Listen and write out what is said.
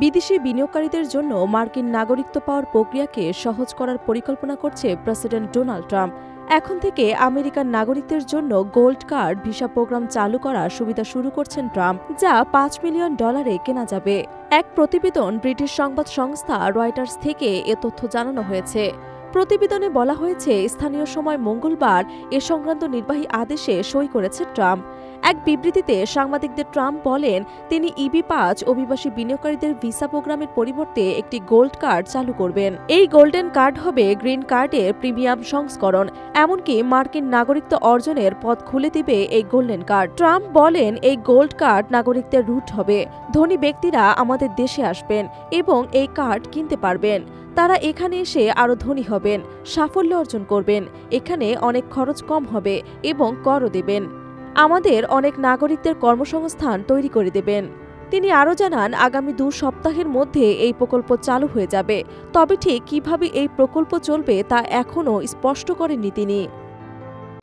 বিদেশি বিনিয়োগকারীদের জন্য মার্কিন নাগরিকত্ব পাওয়ার প্রক্রিয়াকে সহজ করার পরিকল্পনা করছে প্রেসিডেন্ট ডোনাল্ড ট্রাম্প। এখন থেকে আমেরিকান নাগরিকদের জন্য গোল্ড কার্ড ভিসা প্রোগ্রাম চালু করার সুবিধা শুরু করছেন ট্রাম্প, যা $5 মিলিয়ন কেনা যাবে। এক প্রতিবেদন ব্রিটিশ সংবাদ সংস্থা রয়টার্স থেকে এ তথ্য জানানো হয়েছে। প্রতিবেদনে বলা হয়েছে, স্থানীয় সময় মঙ্গলবার এ সংক্রান্ত নির্বাহী আদেশে সই করেছে ট্রাম্প। এক বিবৃতিতে সাংবাদিকদের ট্রাম্প বলেন, তিনি EB-5 অভিবাসী বিনিয়োগকারীদের ভিসা প্রোগ্রামের পরিবর্তে একটি গোল্ড কার্ড চালু করবেন। এই গোল্ডেন কার্ড হবে গ্রিন কার্ডের প্রিমিয়াম সংস্করণ, এমনকি মার্কিন নাগরিকত্ব অর্জনের পথ খুলে দিবে এই গোল্ডেন কার্ড। ট্রাম্প বলেন, এই গোল্ড কার্ড নাগরিকদের রুট হবে। ধনী ব্যক্তিরা আমাদের দেশে আসবেন এবং এই কার্ড কিনতে পারবেন। তারা এখানে এসে আরও ধনী হবেন, সাফল্য অর্জন করবেন। এখানে অনেক খরচ কম হবে এবং করও দেবেন। আমাদের অনেক নাগরিকদের কর্মসংস্থান তৈরি করে দেবেন। তিনি আরও জানান, আগামী 2 সপ্তাহের মধ্যে এই প্রকল্প চালু হয়ে যাবে। তবে ঠিক কিভাবে এই প্রকল্প চলবে তা এখনও স্পষ্ট করেননি তিনি।